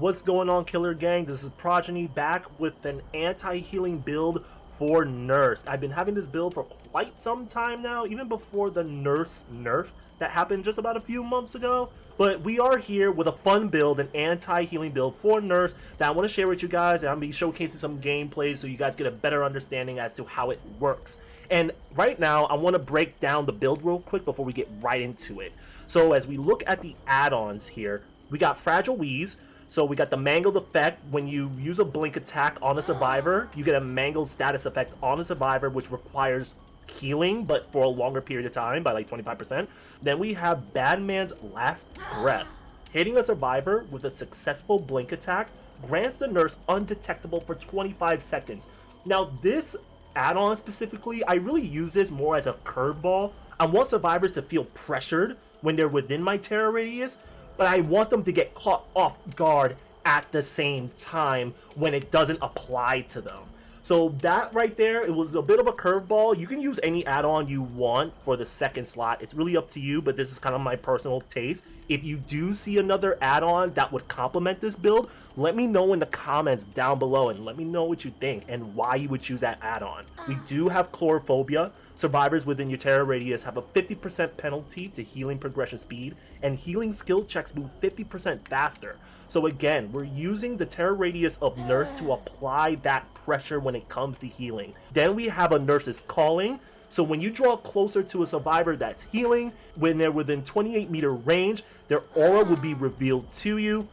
What's going on, Killer Gang? This is Progeny back with an anti-healing build for nerfs. I've been having this build for quite some time now, even before the nerf that happened just about a few months ago. But we are here with a fun build, an anti-healing build for nerfs that I want to share with you guys, and I'm going to be showcasing some gameplay so you guys get a better understanding as to how it works. And right now, I want to break down the build real quick before we get right into it. So as we look at the add-ons here, we got Fragile Wheeze. So we got the Mangled effect. When you use a blink attack on a survivor, you get a Mangled status effect on a survivor, which requires healing, but for a longer period of time, by like 25%. Then we have Bad Man's Last Breath. Hitting a survivor with a successful blink attack grants the nurse undetectable for 25 seconds. Now this add-on specifically, I really use this more as a curveball. I want survivors to feel pressured when they're within my terror radius, but I want them to get caught off guard at the same time when it doesn't apply to them. So that right there, it was a bit of a curveball. You can use any add-on you want for the second slot. It's really up to you, but this is kind of my personal taste. If you do see another add-on that would complement this build, let me know in the comments down below and let me know what you think and why you would choose that add-on. We do have Chlorophobia. Survivors within your terror radius have a 50% penalty to healing progression speed, and healing skill checks move 50% faster. So again, we're using the terror radius of Nurse to apply that pressure when it comes to healing. Then we have a Nurse's Calling. So when you draw closer to a survivor that's healing, when they're within 28-meter range, their aura will be revealed to you.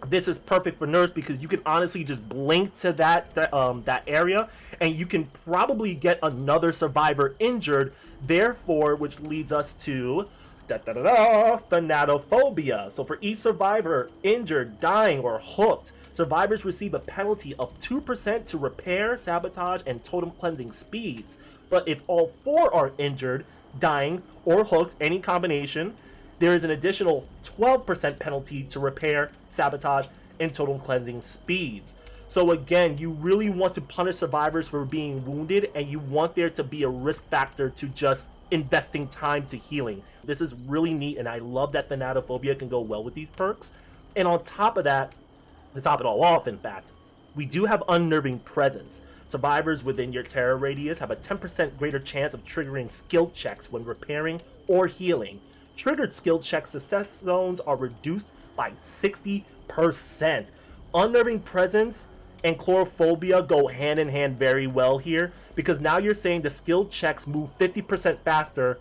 This is perfect for nurse because you can honestly just blink to that area and you can probably get another survivor injured, therefore, which leads us to Thanatophobia. So for each survivor injured, dying, or hooked, survivors receive a penalty of 2% to repair, sabotage, and totem cleansing speeds. But if all four are injured, dying, or hooked, any combination, there is an additional 12% penalty to repair, sabotage, and totem cleansing speeds. So again, you really want to punish survivors for being wounded, and you want there to be a risk factor to just investing time to healing. This is really neat, and I love that Thanatophobia can go well with these perks. And on top of that, to top it all off, in fact, we do have Unnerving Presence. Survivors within your terror radius have a 10% greater chance of triggering skill checks when repairing or healing. Triggered skill check success zones are reduced by 60%. Unnerving Presence and Chlorophobia go hand in hand very well here, because now you're saying the skill checks move 50% faster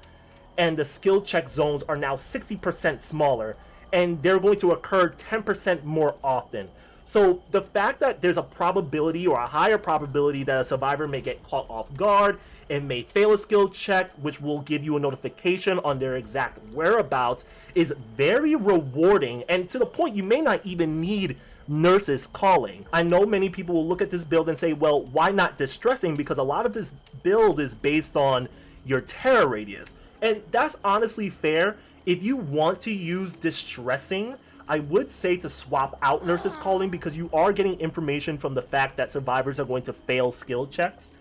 and the skill check zones are now 60% smaller, and they're going to occur 10% more often. So the fact that there's a probability or a higher probability that a survivor may get caught off guard and may fail a skill check, which will give you a notification on their exact whereabouts, is very rewarding, and to the point you may not even need Nurse's Calling. I know many people will look at this build and say, well, why not Distressing? Because a lot of this build is based on your terror radius. And that's honestly fair. If you want to use Distressing, I would say to swap out Nurse's Calling, because you are getting information from the fact that survivors are going to fail skill checks.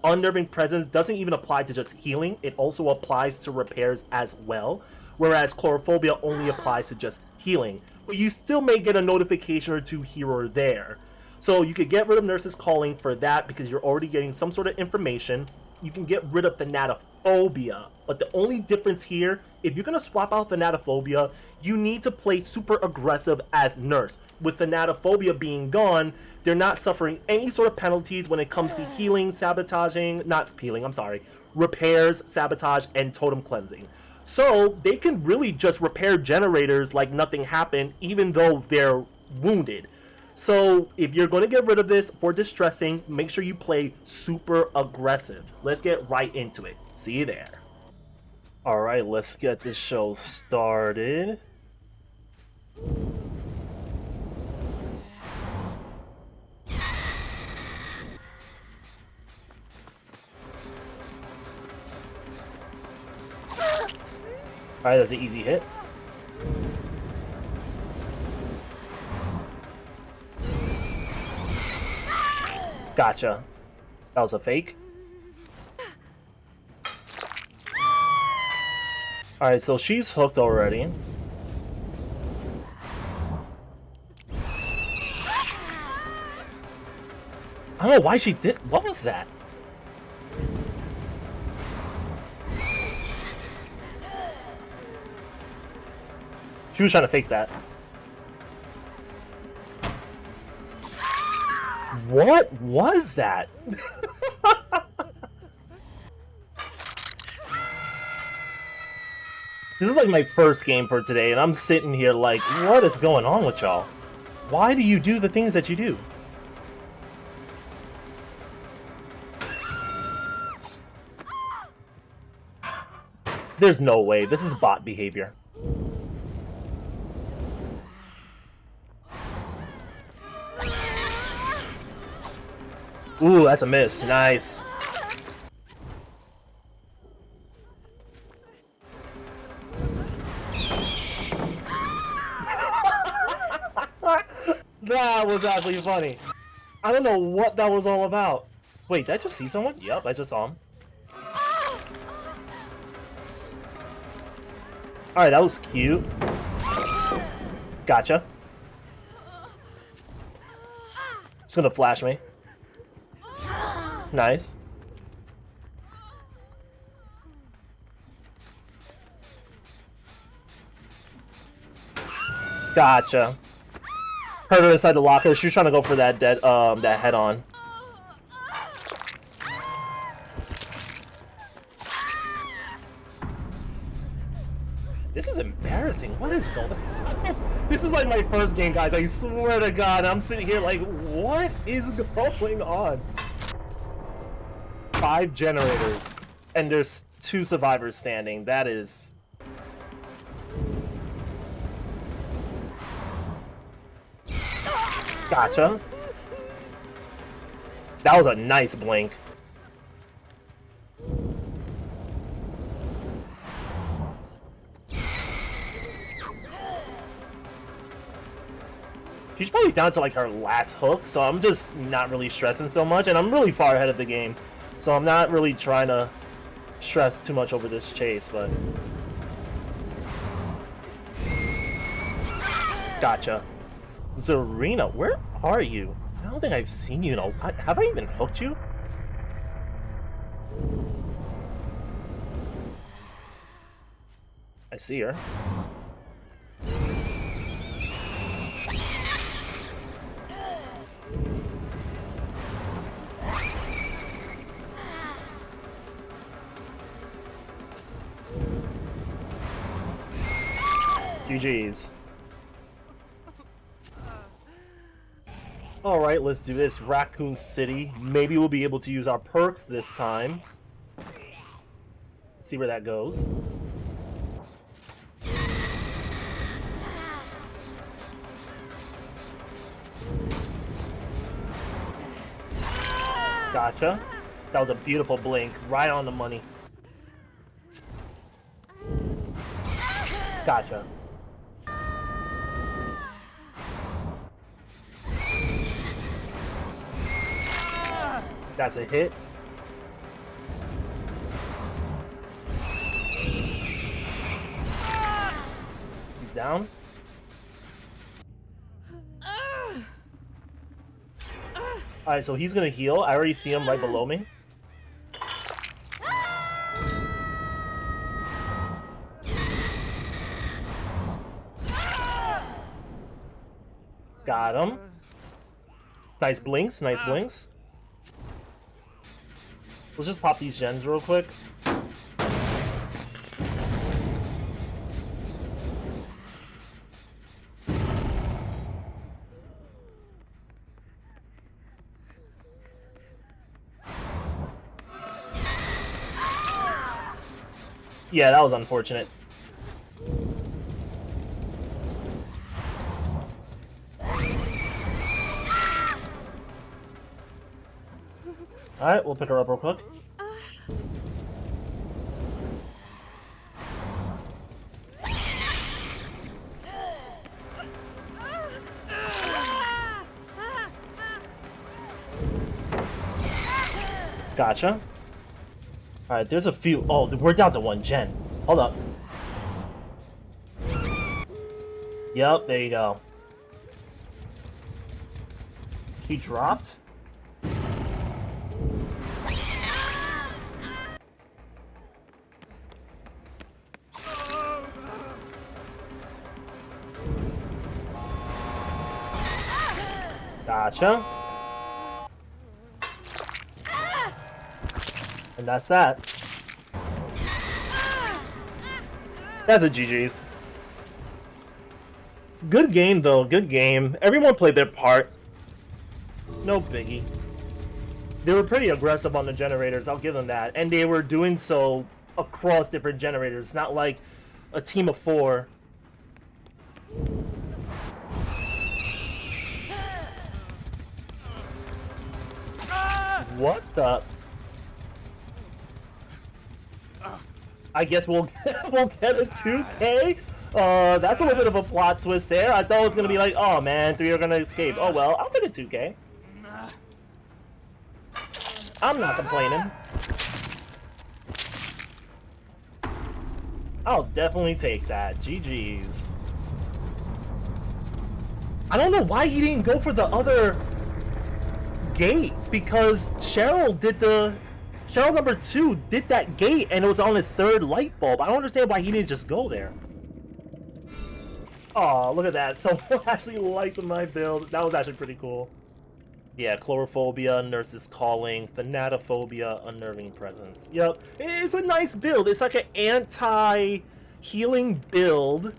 Unnerving Presence doesn't even apply to just healing, it also applies to repairs as well, whereas Chlorophobia only applies to just healing. But you still may get a notification or two here or there. So you could get rid of Nurse's Calling for that because you're already getting some sort of information. You can get rid of Thanatophobia, but the only difference here, if you're going to swap out Thanatophobia, you need to play super aggressive as Nurse. With Thanatophobia being gone, they're not suffering any sort of penalties when it comes to healing, repairs, sabotage, and totem cleansing. So they can really just repair generators like nothing happened, even though they're wounded. So if you're going to get rid of this for Distressing, make sure you play super aggressive. Let's get right into it. See you there. Alright, let's get this show started. Alright, that's an easy hit. Gotcha. That was a fake. Alright, so she's hooked already. I don't know why she did. What was that? She was trying to fake that. What was that? This is like my first game for today, and I'm sitting here like, what is going on with y'all? Why do you do the things that you do? There's no way. This is bot behavior. Ooh, that's a miss. Nice. That was actually funny. I don't know what that was all about. Wait, did I just see someone? Yep, I just saw him. Alright, that was cute. Gotcha. It's gonna flash me. Nice. Gotcha. Heard her inside the locker. She was trying to go for that that head on. This is embarrassing. What is going on? This is like my first game, guys. I swear to God. I'm sitting here like, what is going on? 5 generators. And there's 2 survivors standing. That is... Gotcha. That was a nice blink. She's probably down to like her last hook, so I'm just not really stressing so much, and I'm really far ahead of the game, so I'm not really trying to stress too much over this chase, but... Gotcha. Zarina, where are you? I don't think I've seen you in a... Have I even hooked you? I see her. GG's. Alright, let's do this. Raccoon City. Maybe we'll be able to use our perks this time. See where that goes. Gotcha. That was a beautiful blink. Right on the money. Gotcha. That's a hit. He's down. Alright, so he's gonna heal. I already see him right below me. Got him. Nice blinks, nice blinks. Let's just pop these gens real quick. Yeah, that was unfortunate. Alright, we'll pick her up real quick. Gotcha. Alright, there's a few. Oh, we're down to 1 gen. Hold up. Yep, there you go. He dropped? Gotcha. And that's that. That's a GG's. Good game, though. Good game. Everyone played their part. No biggie. They were pretty aggressive on the generators, I'll give them that. And they were doing so across different generators, not like a team of 4. What the? I guess we'll get a 2K? That's a little bit of a plot twist there. I thought it was gonna be like, oh man, 3 are gonna escape. Oh well, I'll take a 2K. I'm not complaining. I'll definitely take that. GG's. I don't know why he didn't go for the other gate, because Cheryl number 2 did that gate and it was on his 3rd light bulb. I don't understand why he didn't just go there. Oh, look at that. Someone actually liked my build. That was actually pretty cool. Yeah, chlorophobia, nurses calling, thanatophobia, unnerving presence. Yep, it's a nice build. It's like an anti-healing build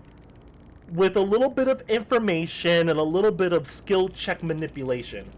with a little bit of information and a little bit of skill check manipulation.